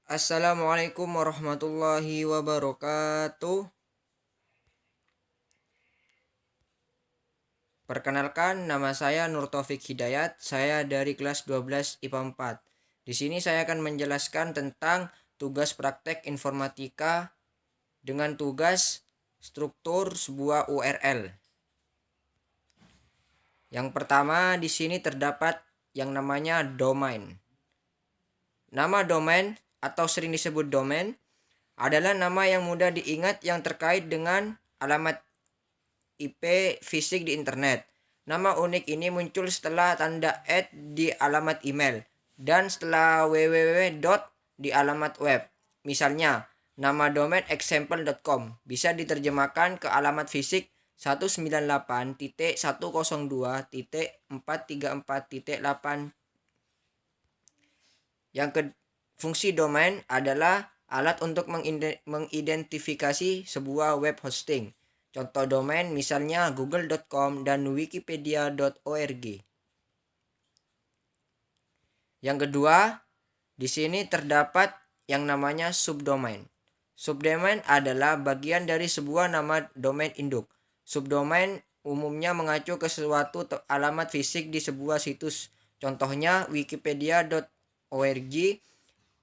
Assalamualaikum warahmatullahi wabarakatuh. Perkenalkan, nama saya Nur Taufik Hidayat. Saya dari kelas 12 IPA 4. Di sini saya akan menjelaskan tentang tugas praktek informatika dengan tugas struktur sebuah URL. Yang pertama, di sini terdapat yang namanya domain. Nama domain atau sering disebut domain adalah nama yang mudah diingat yang terkait dengan alamat IP fisik di internet. Nama unik ini muncul setelah tanda @ di alamat email dan setelah www. Di alamat web. Misalnya, nama domain example.com bisa diterjemahkan ke alamat fisik 198.102.434.8. Fungsi domain adalah alat untuk mengidentifikasi sebuah web hosting. Contoh domain misalnya google.com dan wikipedia.org. Yang kedua, di sini terdapat yang namanya subdomain. Subdomain adalah bagian dari sebuah nama domain induk. Subdomain umumnya mengacu ke suatu alamat fisik di sebuah situs. Contohnya wikipedia.org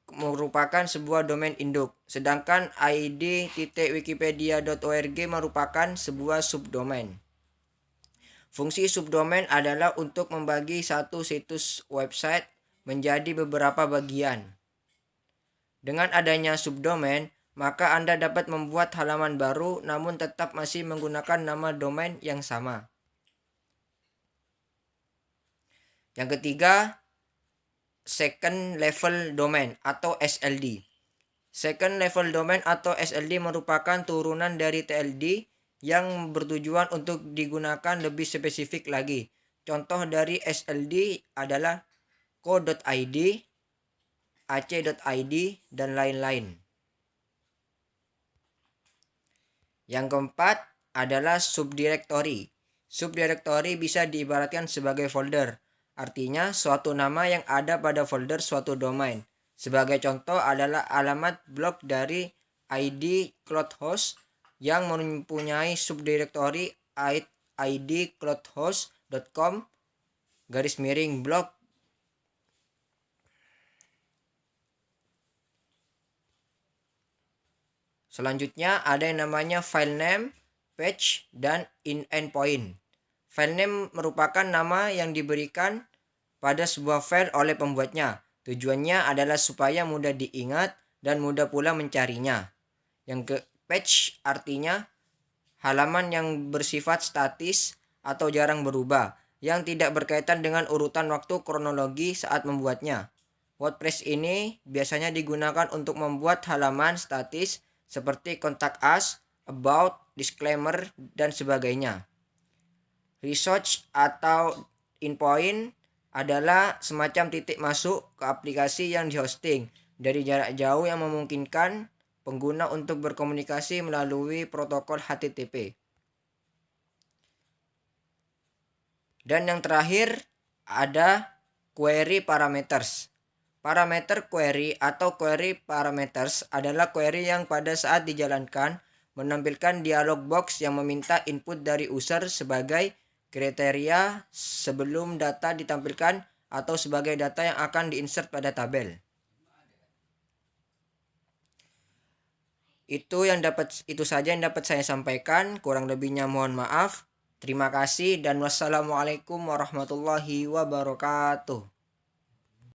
merupakan sebuah domain induk, sedangkan id.wikipedia.org merupakan sebuah subdomain. Fungsi subdomain adalah untuk membagi satu situs website menjadi beberapa bagian. Dengan adanya subdomain, maka Anda dapat membuat halaman baru namun tetap masih menggunakan nama domain yang sama. Yang ketiga, second level domain atau SLD. Second level domain atau SLD merupakan turunan dari TLD yang bertujuan untuk digunakan lebih spesifik lagi. Contoh dari SLD adalah co.id, ac.id, dan lain-lain. Yang keempat adalah subdirectory. Subdirectory bisa diibaratkan sebagai folder. Artinya suatu nama yang ada pada folder suatu domain. Sebagai contoh adalah alamat blog dari id cloudhost yang mempunyai subdirectory id cloudhost.com/blog. Selanjutnya ada yang namanya file name, page, dan endpoint. File name merupakan nama yang diberikan pada sebuah file oleh pembuatnya. Tujuannya adalah supaya mudah diingat dan mudah pula mencarinya. Yang page artinya halaman yang bersifat statis atau jarang berubah, yang tidak berkaitan dengan urutan waktu kronologi saat membuatnya. WordPress ini biasanya digunakan untuk membuat halaman statis seperti contact us, about, disclaimer, dan sebagainya. Research atau endpoint adalah semacam titik masuk ke aplikasi yang dihosting dari jarak jauh yang memungkinkan pengguna untuk berkomunikasi melalui protokol HTTP. Dan yang terakhir ada query parameters. Parameter query atau query parameters adalah query yang pada saat dijalankan menampilkan dialog box yang meminta input dari user sebagai kriteria sebelum data ditampilkan atau sebagai data yang akan diinsert pada tabel. Itu saja yang dapat saya sampaikan, kurang lebihnya mohon maaf. Terima kasih dan wassalamualaikum warahmatullahi wabarakatuh.